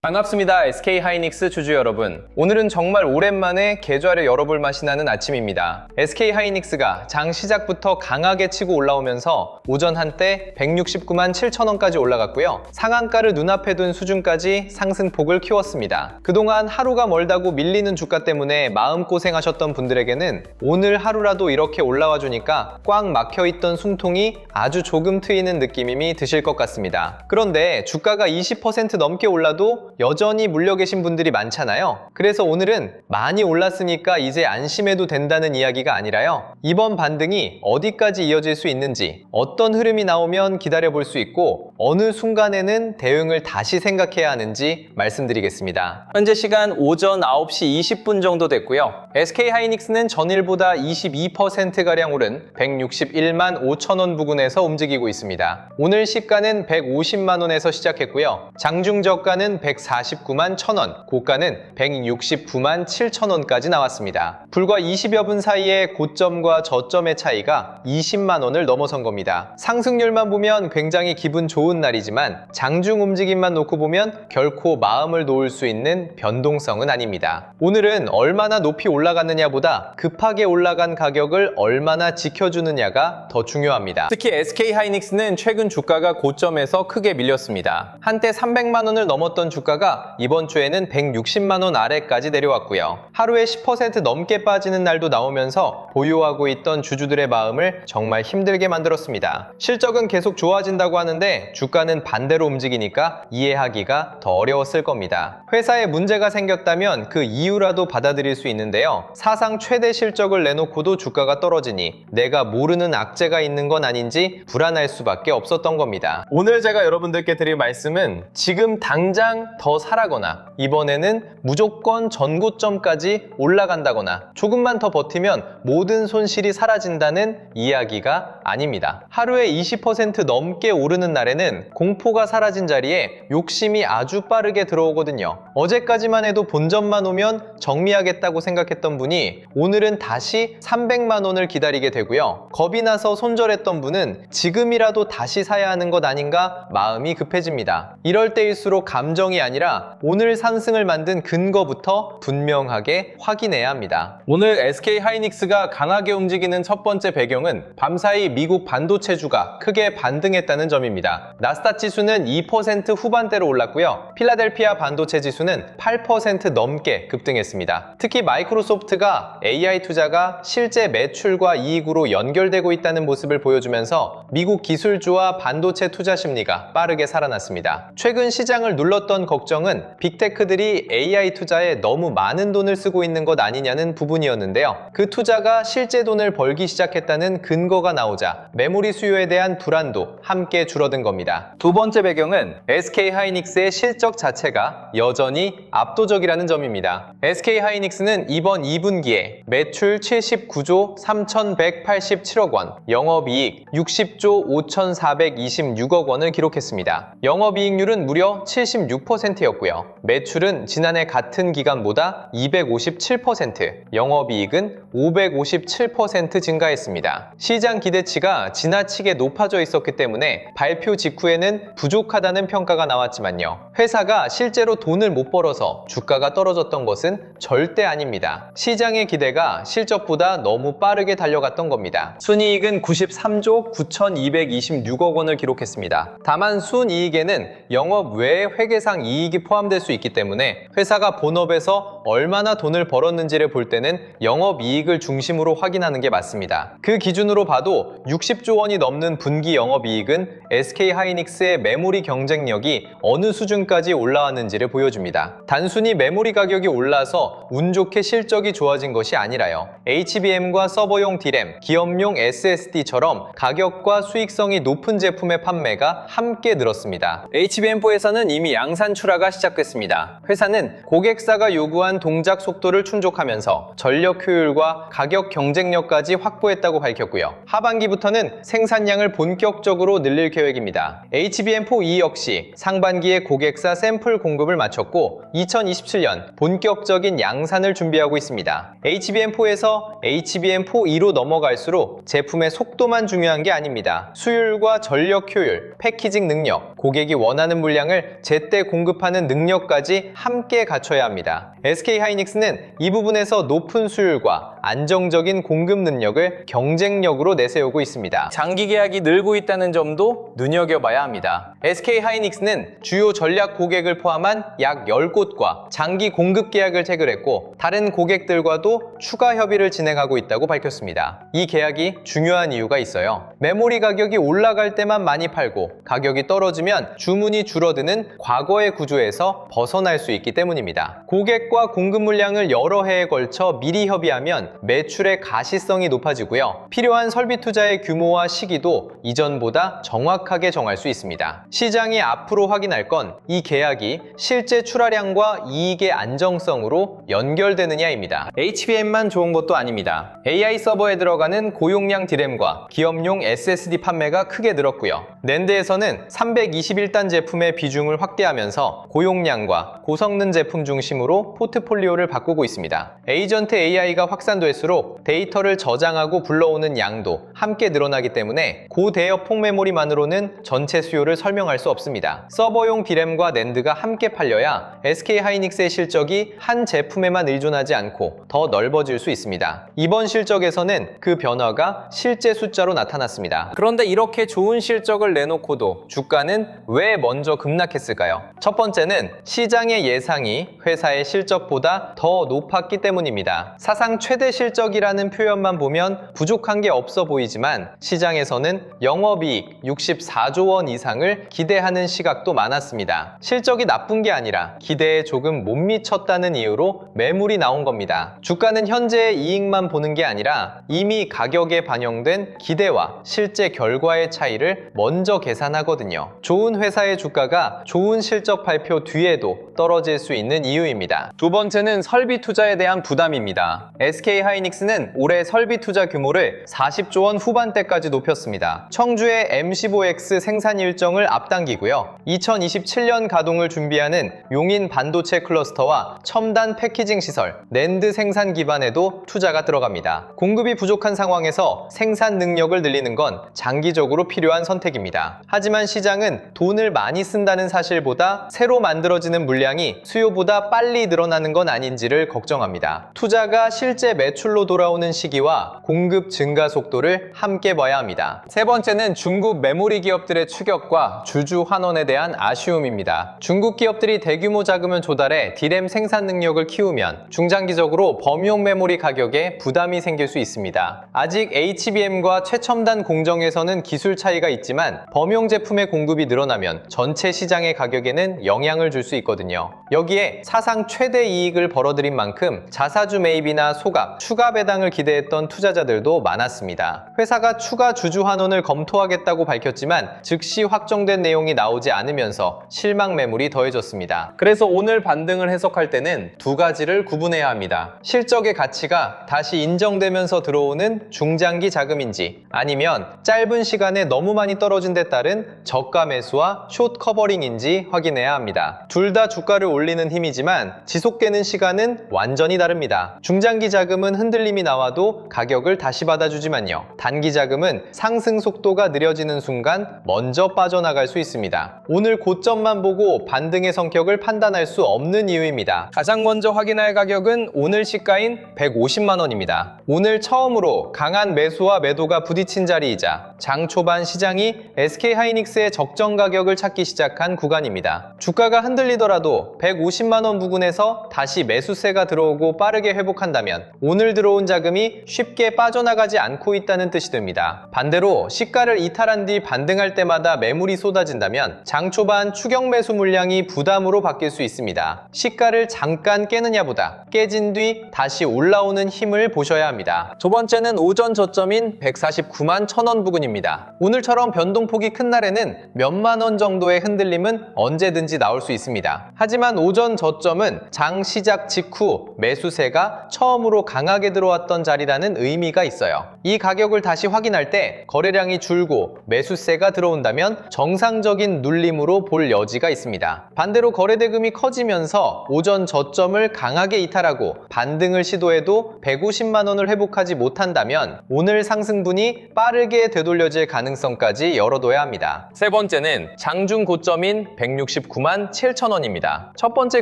반갑습니다. SK하이닉스 주주 여러분. 오늘은 정말 오랜만에 계좌를 열어볼 맛이 나는 아침입니다. SK하이닉스가 장 시작부터 강하게 치고 올라오면서 오전 한때 169만 7천원까지 올라갔고요. 상한가를 눈앞에 둔 수준까지 상승폭을 키웠습니다. 그동안 하루가 멀다고 밀리는 주가 때문에 마음고생하셨던 분들에게는 오늘 하루라도 이렇게 올라와 주니까 꽉 막혀있던 숨통이 아주 조금 트이는 느낌이 드실 것 같습니다. 그런데 주가가 20% 넘게 올라도 여전히 물려 계신 분들이 많잖아요. 그래서 오늘은 많이 올랐으니까 이제 안심해도 된다는 이야기가 아니라요. 이번 반등이 어디까지 이어질 수 있는지, 어떤 흐름이 나오면 기다려볼 수 있고 어느 순간에는 대응을 다시 생각해야 하는지 말씀드리겠습니다. 현재 시간 오전 9시 20분 정도 됐고요. SK하이닉스는 전일보다 22%가량 오른 161만 5천원 부근에서 움직이고 있습니다. 오늘 시가는 150만원에서 시작했고요. 장중 저가는 149만 1천원, 고가는 169만 7천원까지 나왔습니다. 불과 20여 분 사이에 고점과 저점의 차이가 20만원을 넘어선 겁니다. 상승률만 보면 굉장히 기분 좋은 날이지만 장중 움직임만 놓고 보면 결코 마음을 놓을 수 있는 변동성은 아닙니다. 오늘은 얼마나 높이 올라갔느냐보다 급하게 올라간 가격을 얼마나 지켜주느냐가 더 중요합니다. 특히 SK하이닉스는 최근 주가가 고점에서 크게 밀렸습니다. 한때 300만원을 넘었던 주가가 이번 주에는 160만원 아래까지 내려왔고요. 하루에 10% 넘게 빠지는 날도 나오면서 보유하고 있던 주주들의 마음을 정말 힘들게 만들었습니다. 실적은 계속 좋아진다고 하는데 주가는 반대로 움직이니까 이해하기가 더 어려웠을 겁니다. 회사에 문제가 생겼다면 그 이유라도 받아들일 수 있는데요. 사상 최대 실적을 내놓고도 주가가 떨어지니 내가 모르는 악재가 있는 건 아닌지 불안할 수밖에 없었던 겁니다. 오늘 제가 여러분들께 드릴 말씀은 지금 당장 더 사라거나 이번에는 무조건 전고점까지 올라간다거나 조금만 더 버티면 모든 손실이 사라진다는 이야기가 아닙니다. 하루에 20% 넘게 오르는 날에는 공포가 사라진 자리에 욕심이 아주 빠르게 들어오거든요. 어제까지만 해도 본전만 오면 정리하겠다고 생각했던 분이 오늘은 다시 300만 원을 기다리게 되고요. 겁이 나서 손절했던 분은 지금이라도 다시 사야 하는 것 아닌가 마음이 급해집니다. 이럴 때일수록 감정이 아니라 오늘 상승을 만든 근거부터 분명하게 확인해야 합니다. 오늘 SK하이닉스가 강하게 움직이는 첫 번째 배경은 밤사이 미국 반도체주가 크게 반등했다는 점입니다. 나스닥 지수는 2% 후반대로 올랐고요. 필라델피아 반도체 지수는 8% 넘게 급등했습니다. 특히 마이크로소프트가 AI 투자가 실제 매출과 이익으로 연결되고 있다는 모습을 보여주면서 미국 기술주와 반도체 투자 심리가 빠르게 살아났습니다. 최근 시장을 눌렀던 걱정은 빅테크들이 AI 투자에 너무 많은 돈을 쓰고 있는 것 아니냐는 부분이었는데요. 그 투자가 실제 돈을 벌기 시작했다는 근거가 나오자 메모리 수요에 대한 불안도 함께 줄어든 겁니다. 두 번째 배경은 SK하이닉스의 실적 자체가 여전히 압도적이라는 점입니다. SK하이닉스는 이번 2분기에 매출 79조 3,187억 원, 영업이익 60조 5,426억 원을 기록했습니다. 영업이익률은 무려 76%였고요. 매출은 지난해 같은 기간보다 257%, 영업이익은 557% 증가했습니다. 시장 기대치가 지나치게 높아져 있었기 때문에 발표 직후에는 부족하다는 평가가 나왔지만요. 회사가 실제로 돈을 못 벌어서 주가가 떨어졌던 것은 절대 아닙니다. 시장의 기대가 실적보다 너무 빠르게 달려갔던 겁니다. 순이익은 93조 9,226억 원을 기록했습니다. 다만 순이익에는 영업 외의 회계상 이익이 포함될 수 있기 때문에 회사가 본업에서 얼마나 돈을 벌었는지를 볼 때는 영업이익을 중심으로 확인하는 게 맞습니다. 그 기준으로 봐도 60조 원이 넘는 분기 영업이익은 SK하이닉스의 메모리 경쟁력이 어느 수준까지 올라왔는지를 보여줍니다. 단순히 메모리 가격이 올라서 운 좋게 실적이 좋아진 것이 아니라요. HBM과 서버용 DRAM, 기업용 SSD처럼 가격과 수익성이 높은 제품의 판매가 함께 늘었습니다. HBM4에서는 이미 양산 출하가 시작됐습니다. 회사는 고객사가 요구한 동작 속도를 충족하면서 전력 효율과 가격 경쟁력까지 확보했다고 밝혔고요. 하반기부터는 생산량을 본격적으로 늘릴 계획입니다. HBM4E 역시 상반기에 고객사 샘플 공급을 마쳤고 2027년 본격적인 양산을 준비하고 있습니다. HBM4에서 HBM4E로 넘어갈수록 제품의 속도만 중요한 게 아닙니다. 수율과 전력 효율, 패키징 능력, 고객이 원하는 물량을 제때 공급하는 능력까지 부분까지 함께 갖춰야 합니다. SK하이닉스는 이 부분에서 높은 수율과 안정적인 공급 능력을 경쟁력으로 내세우고 있습니다. 장기 계약이 늘고 있다는 점도 눈여겨봐야 합니다. SK하이닉스는 주요 전략 고객을 포함한 약 10곳과 장기 공급 계약을 체결했고 다른 고객들과도 추가 협의를 진행하고 있다고 밝혔습니다. 이 계약이 중요한 이유가 있어요. 메모리 가격이 올라갈 때만 많이 팔고 가격이 떨어지면 주문이 줄어드는 과거의 구조에서 벗어날 수 있기 때문입니다. 고객과 공급 물량을 여러 해에 걸쳐 미리 협의하면 매출의 가시성이 높아지고요. 필요한 설비 투자의 규모와 시기도 이전보다 정확하게 정할 수 있습니다. 시장이 앞으로 확인할 건 이 계약이 실제 출하량과 이익의 안정성으로 연결되느냐입니다. HBM만 좋은 것도 아닙니다. AI 서버에 들어가는 고용량 D램과 기업용 SSD 판매가 크게 늘었고요. 낸드에서는 321단 제품의 비중을 확대하면서 고용량과 고성능 제품 중심으로 포트폴리오를 바꾸고 있습니다. 에이전트 AI가 확산될수록 데이터를 저장하고 불러오는 양도 함께 늘어나기 때문에 고대역 폭메모리만으로는 전체 수요를 설명할 수 없습니다. 서버용 D램과 낸드가 함께 팔려야 SK하이닉스의 실적이 한 제품에만 의존하지 않고 더 넓어질 수 있습니다. 이번 실적에서는 그 변화가 실제 숫자로 나타났습니다. 그런데 이렇게 좋은 실적을 내놓고도 주가는 왜 먼저 급락했을까요? 첫 번째는 시장의 예상이 회사의 실적보다 더 높았기 때문입니다. 사상 최대 실적이라는 표현만 보면 부족한 게 없어 보이지만 시장에서는 영업이익 64조 원 이상을 기대하는 시각도 많았습니다. 실적이 나쁜 게 아니라 기대에 조금 못 미쳤다는 이유로 매물이 나온 겁니다. 주가는 현재의 이익만 보는 게 아니라 이미 가격에 반영된 기대와 실제 결과의 차이를 먼저 계산하거든요. 좋은 회사의 주가가 좋은 실적 발표 뒤에도 떨어질 수 있는 이유입니다. 두 번째는 설비 투자에 대한 부담입니다. SK하이닉스는 올해 설비 투자 규모를 40조 원 후반대까지 높였습니다. 청주의 M15X 생산 일정을 앞당기고요. 2027년 가동을 준비하는 용인 반도체 클러스터와 첨단 패키징 시설, 낸드 생산 기반에도 투자가 들어갑니다. 공급이 부족한 상황에서 생산 능력을 늘리는 건 장기적으로 필요한 선택입니다. 하지만 시장은 돈을 많이 쓴다는 사실보다 새로 만들어지는 물량이 수요보다 빨리 늘어나는 건 아닌지를 걱정합니다. 투자가 실제 매출로 돌아오는 시기와 공급 증가 속도를 함께 봐야 합니다. 세 번째는 중국 메모리 기업들의 추격과 주주 환원에 대한 아쉬움입니다. 중국 기업들이 대규모 자금을 조달해 D램 생산 능력을 키우면 중장기적으로 범용 메모리 가격에 부담이 생길 수 있습니다. 아직 HBM과 최첨단 공정에서는 기술 차이가 있지만 범용 제품의 공급이 늘어나면 전체 시장의 가격에는 영향을 줄 수 있거든요. 여기에 사상 최대 이익을 벌어들인 만큼 자사주 매입이나 소각, 추가 배당을 기대했던 투자자들도 많았습니다. 회사가 추가 주주 환원을 검토하겠다고 밝혔지만 즉시 확정된 내용이 나오지 않으면서 실망 매물이 더해졌습니다. 그래서 오늘 반등을 해석할 때는 두 가지를 구분해야 합니다. 실적의 가치가 다시 인정되면서 들어오는 중장기 자금인지 아니면 짧은 시간에 너무 많이 떨어진 데 따른 저가 매수와 숏 커버링인지 확인해야 합니다. 둘 다 주가를 올리는 힘이지만 지속되는 시간은 완전히 다릅니다. 중장기 자금은 흔들림이 나와도 가격을 다시 받아주지만요. 단기 자금은 상승 속도가 느려지는 순간 먼저 빠져나갈 수 있습니다. 오늘 고점만 보고 반등의 성격을 판단할 수 없는 이유입니다. 가장 먼저 확인할 가격은 오늘 시가인 150만 원입니다. 오늘 처음으로 강한 매수와 매도가 부딪힌 자리이자 장 초반 시장이 SK하이닉스의 적정 가격을 찾기 시작한 구간입니다. 주가가 흔들리더라도 150만 원 부근에서 다시 매수세가 들어오고 빠르게 회복한다면 오늘 들어온 자금이 쉽게 빠져나가지 않고 있다는 뜻이 됩니다. 반대로 시가를 이탈한 뒤 반등할 때마다 매물이 쏟아진다면 장 초반 추격 매수 물량이 부담으로 바뀔 수 있습니다. 시가를 잠깐 깨느냐보다 깨진 뒤 다시 올라오는 힘을 보셔야 합니다. 두 번째는 오전 저점인 149만 1,000원 부근입니다. 오늘처럼 변동폭이 큰 날에는 몇만 원 정도의 흔들림은 언제든지 나올 수 있습니다. 하지만 오전 저점은 장 시작 직후 매수세가 처음으로 강하게 들어왔던 자리라는 의미가 있어요. 이 가격을 다시 확인할 때 거래량이 줄고 매수세가 들어온다면 정상적인 눌림으로 볼 여지가 있습니다. 반대로 거래대금이 커지면서 오전 저점을 강하게 이탈하고 반등을 시도해도 150만 원을 회복하지 못한다면 오늘 상승분이 빠르게 되돌려질 가능성까지 열어둬야 합니다. 세 번째는 장중 고점인 169만 7천 원입니다. 첫 번째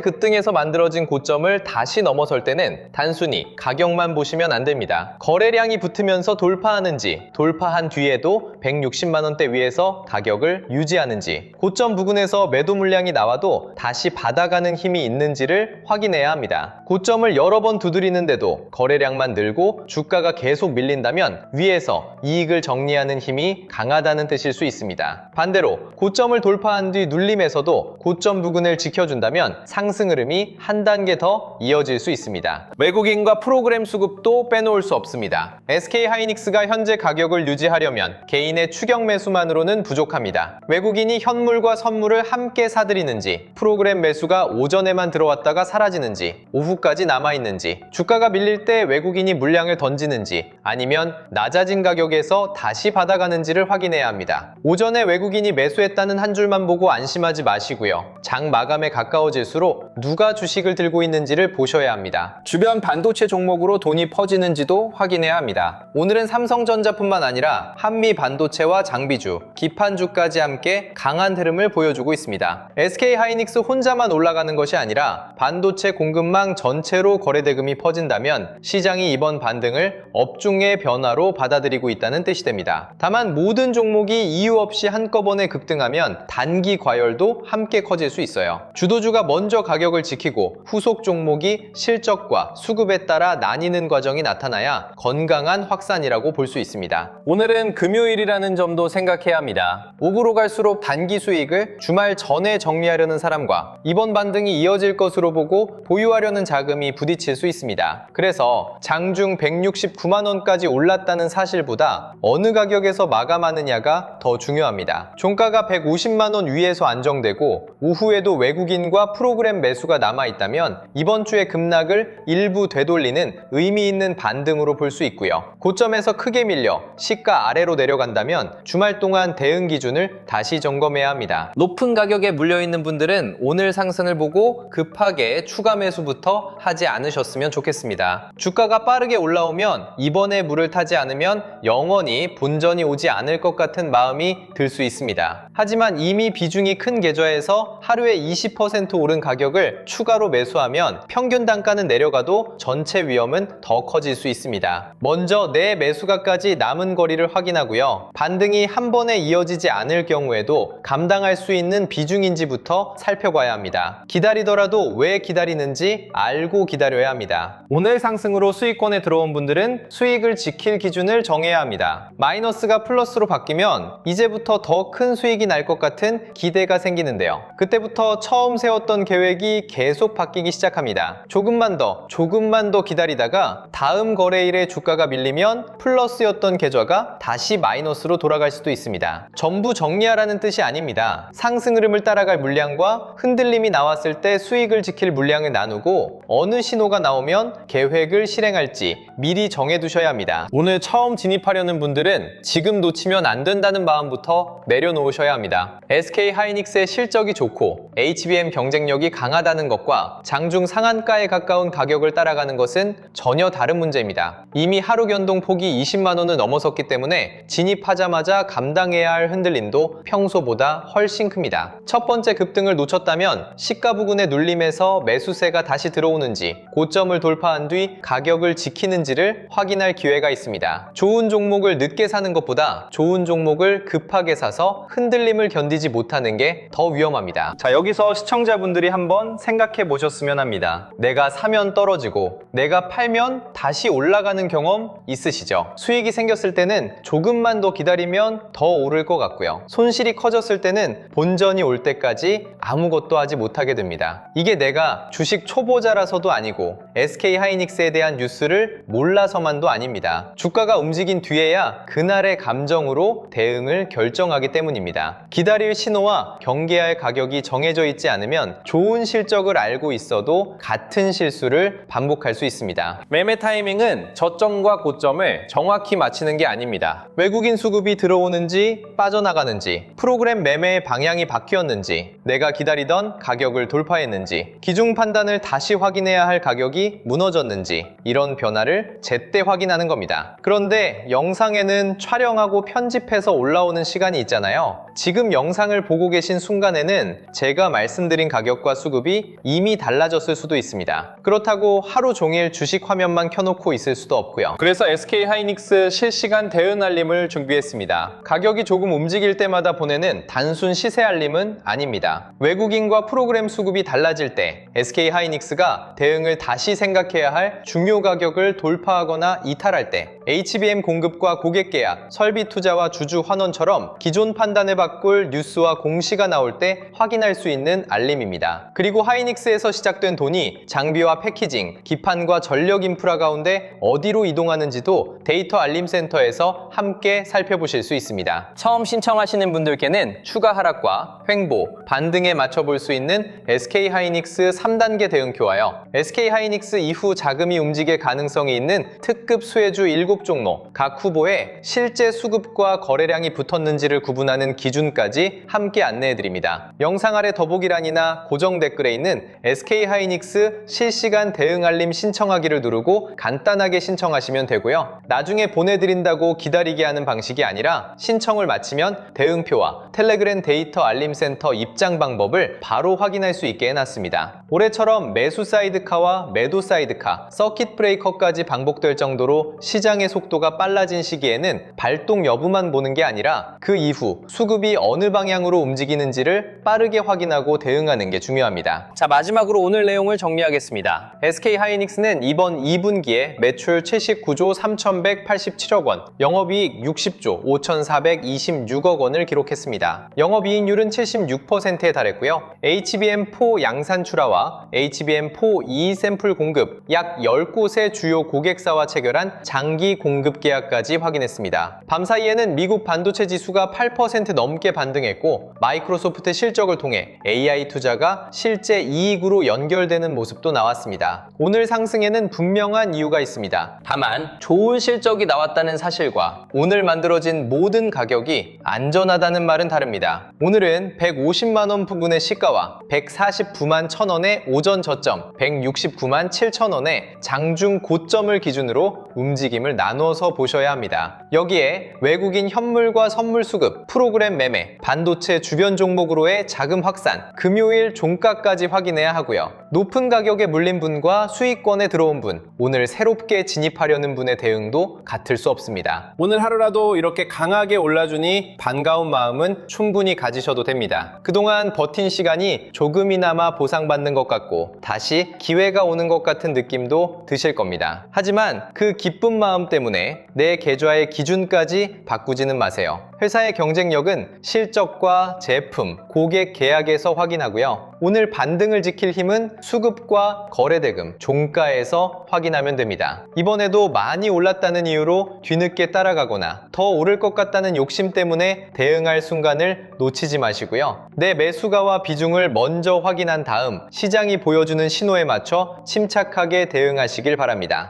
급등에서 만들어진 고점을 다시 넘어설 때는 단순히 가격만 보시면 안 됩니다. 거래량이 붙으면서 돌파하는지, 돌파한 뒤에도 160만 원대 위에서 가격을 유지하는지, 고점 부근에서 매도 물량이 나와도 다시 받아가는 힘이 있는지를 확인해야 합니다. 고점을 여러 번 두드리는데도 거래량만 늘고 주가가 계속 밀린다면 위에서 이익을 정리하는 힘이 강하다는 뜻일 수 있습니다. 반대로 고점을 돌파한 뒤 눌림에서도 고점 부근을 지켜준다면 상승 흐름이 한 단계 더 이어질 수 있습니다. 외국인과 프로그램 수급도 빼놓을 수 없습니다. SK하이닉스가 현재 가격을 유지하려면 개인의 추격 매수만으로는 부족합니다. 외국인이 현물과 선물을 함께 사들이는지, 프로그램 매수가 오전에만 들어왔다가 사라지는지, 오후까지 남아있는지, 주가가 밀릴 때 외국인이 물량을 던지는지, 아니면 낮아진 가격에서 다시 받아가는지를 확인해야 합니다. 오전에 외국인이 매수했다는 한 줄만 보고 안심하지 마시고요. 장 마감에 가까워질수록 누가 주식을 들고 있는지를 보셔야 합니다. 주변 반도체 종목으로 돈이 퍼지는지도 확인해야 합니다. 오늘은 삼성전자뿐만 아니라 한미 반도체와 장비주, 기판주까지 함께 강한 흐름을 보여주고 있습니다. SK하이닉스 혼자만 올라가는 것이 아니라 반도체 공급망 전체로 거래대금이 퍼진다면 시장이 이번 반등을 업종의 변화로 받아들이고 있다는 뜻이 됩니다. 다만 모든 종목이 이유 없이 한꺼번에 급등하면 단기 과열도 함께 커질 수 있어요. 주도주가 먼저 가격을 지키고 후속 종목이 실적과 수급에 따라 나뉘는 과정이 나타나야 건강한 확산이라고 볼 수 있습니다. 오늘은 금요일이라는 점도 생각해야 합니다. 오후로 갈수록 단기 수익을 주말 전에 정리하려는 사람과 이번 반등이 이어질 것으로 보고 보유하려는 자금이 부딪힐 수 있습니다. 그래서 장중 169만 원까지 올랐다는 사실보다 어느 가격에서 마감하느냐가 더 중요합니다. 종가가 150만 원 위에서 안정되고 오후에도 외국인과 프로그램 매수가 남아있다면 이번 주의 급락을 일부 되돌리는 의미 있는 반등으로 볼 수 있고요. 고점에서 크게 밀려 시가 아래로 내려간다면 주말 동안 대응 기준을 다시 점검해야 합니다. 높은 가격에 물려있는 분들은 오늘 상승을 보고 급하게 추가 매수부터 하지 않으셨으면 좋겠습니다. 주가가 빠르게 올라오면 이번에 물을 타지 않으면 영원히 본전이 오지 않을 것 같은 마음이 들 수 있습니다. 하지만 이미 비중이 큰 계좌에서 하루에 20% 오른 가격을 추가로 매수하면 평균 단가는 내려가도 전체 위험은 더 커질 수 있습니다. 먼저 내 매수가까지 남은 거리를 확인하고요. 반등이 한 번에 이어지지 않을 경우에도 감당할 수 있는 비중인지부터 살펴봐야 합니다. 기다리더라도 왜 기다리는지 알고 기다려야 합니다. 오늘 상승으로 수익권에 들어온 분들은 수익을 지킬 기준을 정해야 합니다. 마이너스가 플러스로 바뀌면 이제부터 더 큰 수익이 날 것 같은 기대가 생기는데요. 그때부터 처음 세웠던 계획이 계속 바뀌기 시작합니다. 조금만 더 기다리다가 다음 거래일에 주가가 밀리면 플러스였던 계좌가 다시 마이너스로 돌아갈 수도 있습니다. 전부 정리하라는 뜻이 아닙니다. 상승 흐름을 따라갈 물량과 흔들림이 나왔을 때 수익을 지킬 물량을 나누고 어느 신호가 나오면 계획을 실행할지 미리 정해두셔야 합니다. 오늘 처음 진입하려는 분들은 지금 놓치면 안 된다는 마음부터 내려놓으셔야 합니다. SK하이닉스의 실적이 좋고 HBM 경쟁력이 강하다는 것과 장중 상한가에 가까운 가격을 따라가는 것은 전혀 다른 문제입니다. 이미 하루 변동 폭이 20만 원을 넘어섰기 때문에 진입하자마자 감당해야 할 흔들림도 평소보다 훨씬 큽니다. 첫 번째 급등을 놓쳤다면 시가 부근의 눌림에서 매수세가 다시 들어오는지, 고점을 돌파한 뒤 가격을 지키는지를 확인할 기회가 있습니다. 좋은 종목을 늦게 사는 것보다 좋은 종목을 급하게 사서 흔들림을 견디지 못하는 게 더 위험합니다. 자, 여기서 시청자분들이 한번 생각해 보셨으면 합니다. 내가 사면 떨어지고 내가 팔면 다시 올라가는 경험 있으시죠? 수익이 생겼을 때는 조금만 더 기다리면 더 오를 것 같고요. 손실이 커졌을 때는 본전이 올 때까지 아무것도 하지 못하게 됩니다. 이게 내가 주식 초보자라서도 아니고 SK하이닉스에 대한 뉴스를 몰라서만도 아닙니다. 주가가 움직인 뒤에야 그날의 감정으로 대응을 결정하기 때문입니다. 기다릴 신호와 경계할 가격이 정해져 있지 않으면 좋은 실적을 알고 있어도 같은 실수를 반복할 수 있습니다. 매매 타이밍은 저점과 고점을 기준을 정확히 맞추는 게 아닙니다. 외국인 수급이 들어오는지 빠져나가는지, 프로그램 매매의 방향이 바뀌었는지, 내가 기다리던 가격을 돌파했는지, 기준 판단을 다시 확인해야 할 가격이 무너졌는지, 이런 변화를 제때 확인하는 겁니다. 그런데 영상에는 촬영하고 편집해서 올라오는 시간이 있잖아요. 지금 영상을 보고 계신 순간에는 제가 말씀드린 가격과 수급이 이미 달라졌을 수도 있습니다. 그렇다고 하루 종일 주식 화면만 켜놓고 있을 수도 없고요. 그래서 SK하이닉스 실시간 대응 알림을 준비했습니다. 가격이 조금 움직일 때마다 보내는 단순 시세 알림은 아닙니다. 외국인과 프로그램 수급이 달라질 때 SK하이닉스가 대응을 다시 생각해야 할 중요 가격을 돌파하거나 이탈할 때, HBM 공급과 고객 계약, 설비 투자와 주주 환원처럼 기존 판단을 바꿀 뉴스와 공시가 나올 때 확인할 수 있는 알림입니다. 그리고 하이닉스에서 시작된 돈이 장비와 패키징, 기판과 전력 인프라 가운데 어디로 이동하는지도 데이터 알림 센터에서 함께 살펴보실 수 있습니다. 처음 신청하시는 분들께는 추가 하락과 횡보, 반등에 맞춰볼 수 있는 SK하이닉스 3단계 대응표와요. SK하이닉스 이후 자금이 움직일 가능성이 있는 특급 수혜주 7종목, 각 후보에 실제 수급과 거래량이 붙었는지를 구분하는 기준까지 함께 안내해드립니다. 영상 아래 더보기란이나 고정 댓글에 있는 SK하이닉스 실시간 대응 알림 신청하기를 누르고 간단하게 신청하시면 되고요. 나중에 보내드린다고 기다리게 하는 방식이 아니라 신청을 마치면 대응표와 텔레그램 데이터 알림 센터 입장 방법을 바로 확인할 수 있게 해놨습니다. 올해처럼 매수 사이드카와 매도 사이드카, 서킷 브레이커까지 반복될 정도로 시장의 속도가 빨라진 시기에는 발동 여부만 보는 게 아니라 그 이후 수급이 어느 방향으로 움직이는지를 빠르게 확인하고 대응하는 게 중요합니다. 자, 마지막으로 오늘 내용을 정리하겠습니다. SK하이닉스는 이번 2분기에 매출 79조 3,187억 원, 영업이익 60조 5,426억 원을 기록했습니다. 영업이익률은 76%에 달했고요. HBM4 양산 출하와 HBM4 2 샘플 공급, 약 10곳의 주요 고객사와 체결한 장기 공급 계약까지 확인했습니다. 밤사이에는 미국 반도체 지수가 8% 넘게 반등했고, 마이크로소프트 실적을 통해 AI 투자가 실제 이익으로 연결되는 모습도 나왔습니다. 오늘 상승에는 분명한 이유가 있습니다. 다만 좋은 실적이 나왔다는 사실과 오늘 만들어진 모든 가격이 안전하다는 말은 다릅니다. 오늘은 150만 원 부근의 시가와 149만 1,000원의 오전 저점, 169만 7,000원의 장중 고점을 기준으로 움직임을 나누어서 보셔야 합니다. 여기에 외국인 현물과 선물 수급, 프로그램 매매, 반도체 주변 종목으로의 자금 확산, 금요일 종가까지 확인해야 하고요. 높은 가격에 물린 분과 수익권에 들어온 분, 오늘 새롭게 진입하려는 분의 대응도 같을 수 없습니다. 오늘 하루라도 이렇게 강하게 올라주니 반가운 마음은 충분히 가지셔도 됩니다. 그동안 버틴 시간이 조금이나마 보상받는 것 같고 다시 기회가 오는 것 같은 느낌도 드실 겁니다. 하지만 그 기쁜 마음 때문에 내 계좌의 기준까지 바꾸지는 마세요. 회사의 경쟁력은 실적과 제품, 고객 계약에서 확인하고요. 오늘 반등을 지킬 힘은 수급과 거래대금, 종가에서 확인하면 됩니다. 이번에도 많이 올랐다는 이유로 뒤늦게 따라가거나 더 오를 것 같다는 욕심 때문에 대응할 순간을 놓치지 마시고요. 내 매수가와 비중을 먼저 확인한 다음 시장이 보여주는 신호에 맞춰 침착하게 대응하시길 바랍니다.